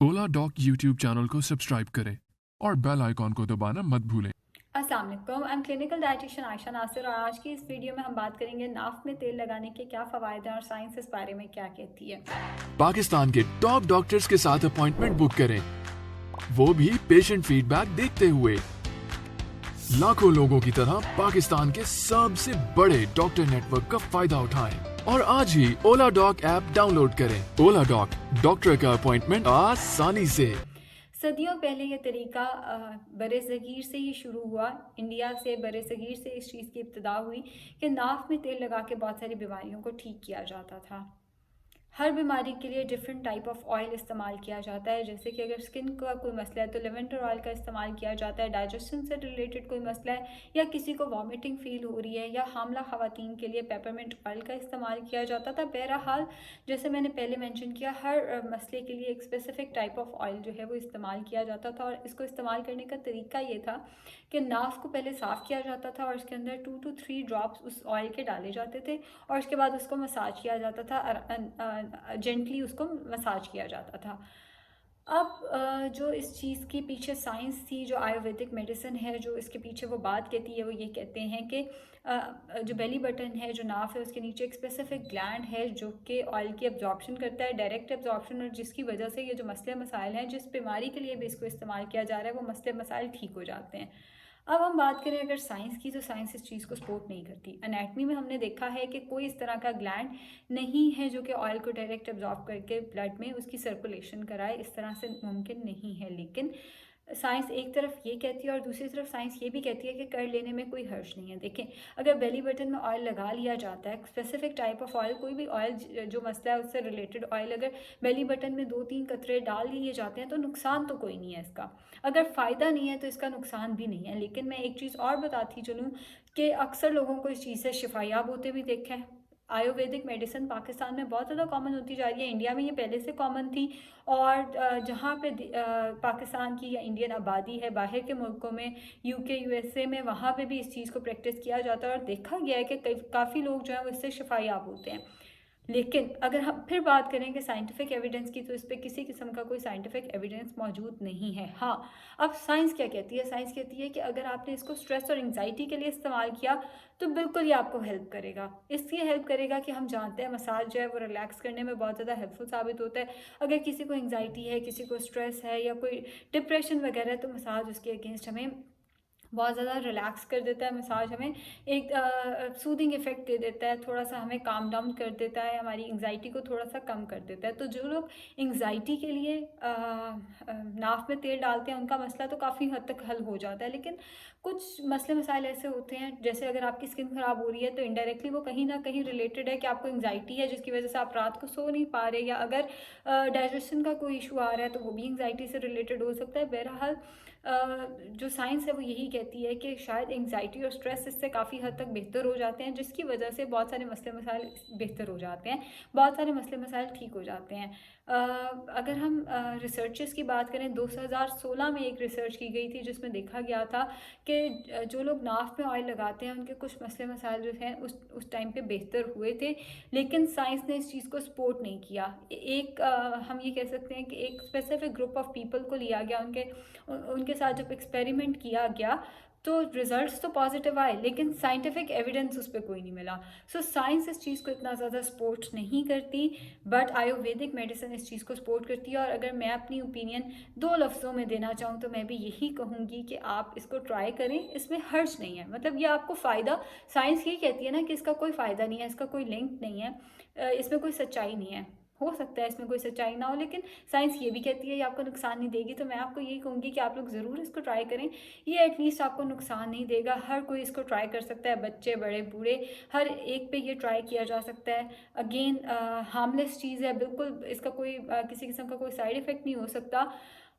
ओला dock YouTube channel को subscribe करें और बेल आइकॉन को दबाना मत भूलें। अस्सलाम वालेकुम, I am clinical dietitian Ayesha Nasir और आज की इस वीडियो में हम बात करेंगे नाक में तेल लगाने के क्या फ़वायद हैं और साइंस इस बारे में क्या कहती है। पाकिस्तान के टॉप डॉक्टर्स के साथ अपॉइंटमेंट बुक करें, वो भी पेशेंट फीडबैक देखते हुए। लाखों लोगों की तरह पाकिस्तान के सबसे बड़े डॉक्टर नेटवर्क का फायदा उठाएं और आज ही ओला डॉक ऐप डाउनलोड करें। ओला डॉक, डॉक्टर का अपॉइंटमेंट आसानी से। सदियों पहले ये तरीका बरसगीर से ही शुरू हुआ। इंडिया से बरसगीर से इस चीज़ की इब्तिदा हुई कि नाक में तेल लगा के बहुत सारी बीमारियों को ठीक किया जाता था। हर बीमारी के लिए डिफरेंट टाइप ऑफ ऑयल इस्तेमाल किया जाता है। जैसे कि अगर स्किन का कोई मसला है तो लेवेंडर ऑयल का इस्तेमाल किया जाता है। डाइजेशन से रिलेटेड कोई मसला है या किसी को वॉमिटिंग फील हो रही है या हामला ख़वातीन के लिए पेपरमिंट ऑयल का इस्तेमाल किया जाता था। बहरहाल जैसे मैंने पहले मेंशन किया, हर मसले के लिए एक स्पेसिफिक टाइप ऑफ ऑयल जो है वो इस्तेमाल किया जाता था और इसको इस्तेमाल करने का तरीका ये था कि नाफ को पहले साफ़ किया जाता था और इसके अंदर 2 to 3 ड्रॉप्स उस ऑयल के डाले जाते थे और उसके बाद उसको मसाज किया जाता था, जेंटली उसको मसाज किया जाता था। अब जो इस चीज़ की पीछे साइंस थी, जो आयुर्वेदिक मेडिसिन है, जो इसके पीछे वो बात कहती है, वो ये कहते हैं कि जो बेली बटन है, जो नाफ है, उसके नीचे एक स्पेसिफिक ग्लैंड है जो कि ऑयल की एब्जॉर्प्शन करता है, डायरेक्ट एब्जॉर्प्शन, और जिसकी वजह से ये जो मसले मसाइल हैं, जिस बीमारी के लिए भी इसको इस्तेमाल किया जा रहा है, वो मसले मसाइल ठीक हो जाते हैं। अब हम बात करें अगर साइंस की, तो साइंस इस चीज़ को सपोर्ट नहीं करती। एनाटमी में हमने देखा है कि कोई इस तरह का ग्लैंड नहीं है जो कि ऑयल को डायरेक्ट एब्जॉर्ब करके ब्लड में उसकी सर्कुलेशन कराए, इस तरह से मुमकिन नहीं है। लेकिन साइंस एक तरफ ये कहती है और दूसरी तरफ साइंस ये भी कहती है कि कर लेने में कोई हर्ज नहीं है। देखें, अगर बेली बटन में ऑयल लगा लिया जाता है, स्पेसिफिक टाइप ऑफ ऑयल, कोई भी ऑयल जो मसला है उससे रिलेटेड ऑयल अगर बेली बटन में 2-3 कतरे डाल लिए जाते हैं तो नुकसान तो कोई नहीं है इसका। अगर फ़ायदा नहीं है तो इसका नुकसान भी नहीं है। लेकिन मैं एक चीज़ और बताती चलूँ कि अक्सर लोगों को इस चीज़ से शिफायाब होते भी देखा है। आयुर्वेदिक मेडिसिन पाकिस्तान में बहुत ज़्यादा कॉमन होती जा रही है। इंडिया में ये पहले से कॉमन थी और जहाँ पे पाकिस्तान की या इंडियन आबादी है, बाहर के मुल्कों में, यूके, यूएसए में, वहाँ पे भी इस चीज़ को प्रैक्टिस किया जाता है और देखा गया है कि काफ़ी लोग जो हैं वो इससे शिफायाब होते हैं। लेकिन अगर हम फिर बात करें कि साइंटिफिक एविडेंस की, तो इस पे किसी किस्म का कोई साइंटिफिक एविडेंस मौजूद नहीं है। हाँ, अब साइंस क्या कहती है? साइंस कहती है कि अगर आपने इसको स्ट्रेस और एंग्जाइटी के लिए इस्तेमाल किया तो बिल्कुल ये आपको हेल्प करेगा। इसलिए हेल्प करेगा कि हम जानते हैं मसाज जो है वो रिलैक्स करने में बहुत ज़्यादा हेल्पफुल साबित होता है। अगर किसी को एंग्जाइटी है, किसी को स्ट्रेस है या कोई डिप्रेशन वगैरह है, तो मसाज उसके अगेंस्ट हमें बहुत ज़्यादा रिलैक्स कर देता है। मसाज हमें एक सूदिंग इफ़ेक्ट दे देता है, थोड़ा सा हमें काम डाउन कर देता है, हमारी एंग्जाइटी को थोड़ा सा कम कर देता है। तो जो लोग एंग्जाइटी के लिए नाक में तेल डालते हैं उनका मसला तो काफ़ी हद तक हल हो जाता है। लेकिन कुछ मसले मसाइल ऐसे होते हैं, जैसे अगर आपकी स्किन ख़राब हो रही है तो इनडायरेक्टली वो कहीं ना कहीं रिलेटेड है कि आपको एंग्जाइटी है जिसकी वजह से आप रात को सो नहीं पा रहे, या अगर डाइजेशन का कोई इशू आ रहा है तो वो भी एंग्जाइटी से रिलेटेड हो सकता है। बहरहाल जो साइंस है वो यही कहती है कि शायद एंग्जाइटी और स्ट्रेस इससे काफ़ी हद तक बेहतर हो जाते हैं, जिसकी वजह से बहुत सारे मसले मसाइल बेहतर हो जाते हैं, बहुत सारे मसले मसाइल ठीक हो जाते हैं। अगर हम रिसर्चेस की बात करें, 2016 में एक रिसर्च की गई थी जिसमें देखा गया था कि जो लोग नाक में ऑयल लगाते हैं उनके कुछ मसले मसाइल जो हैं उस टाइम पे बेहतर हुए थे। लेकिन साइंस ने इस चीज़ को सपोर्ट नहीं किया। हम ये कह सकते हैं कि एक स्पेसिफिक ग्रुप ऑफ पीपल को लिया गया, उनके साथ जब एक्सपेरिमेंट किया गया तो रिजल्ट्स तो पॉजिटिव आए, लेकिन साइंटिफिक एविडेंस उस पर कोई नहीं मिला। सो साइंस इस चीज़ को इतना ज़्यादा सपोर्ट नहीं करती, बट आयुर्वेदिक मेडिसिन इस चीज़ को सपोर्ट करती है। और अगर मैं अपनी ओपिनियन 2 लफ्ज़ों में देना चाहूँ तो मैं भी यही कहूँगी कि आप इसको ट्राई करें, इसमें हर्ज नहीं है। मतलब ये आपको फ़ायदा, साइंस ये कहती है ना कि इसका कोई फ़ायदा नहीं है, इसका कोई लिंक नहीं है, इसमें कोई सच्चाई नहीं है। हो सकता है इसमें कोई सच्चाई ना हो, लेकिन साइंस ये भी कहती है ये आपको नुकसान नहीं देगी। तो मैं आपको यही कहूँगी कि आप लोग ज़रूर इसको ट्राई करें। ये एटलीस्ट आपको नुकसान नहीं देगा, हर कोई इसको ट्राई कर सकता है, बच्चे बड़े बूढ़े हर एक पे ये ट्राई किया जा सकता है। अगेन हार्मलेस चीज़ है बिल्कुल, इसका कोई किसी किस्म का कोई साइड इफ़ेक्ट नहीं हो सकता।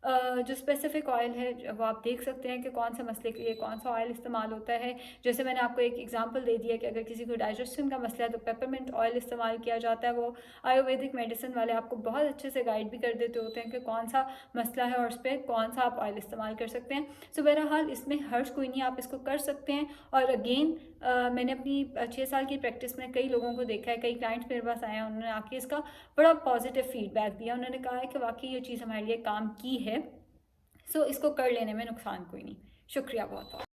जो स्पेसिफिक ऑयल है वो आप देख सकते हैं कि कौन सा मसले के लिए कौन सा ऑयल इस्तेमाल होता है। जैसे मैंने आपको एक एग्जांपल दे दिया कि अगर किसी को डाइजेशन का मसला है तो पेपरमिंट ऑयल इस्तेमाल किया जाता है। वो आयुर्वेदिक मेडिसिन वाले आपको बहुत अच्छे से गाइड भी कर देते होते हैं कि कौन सा मसला है और उस पर कौन सा आप ऑयल इस्तेमाल कर सकते हैं। सो बहरहाल इसमें हर्ज कोई नहीं, आप इसको कर सकते हैं। और अगेन मैंने अपनी 6 साल की प्रैक्टिस में कई लोगों को देखा है, कई क्लाइंट्स मेरे पास आए हैं, उन्होंने आके इसका बड़ा पॉजिटिव फीडबैक दिया। उन्होंने कहा है कि वाकई ये चीज़ हमारे लिए काम की है। सो इसको कर लेने में नुकसान कोई नहीं। शुक्रिया बहुत बहुत।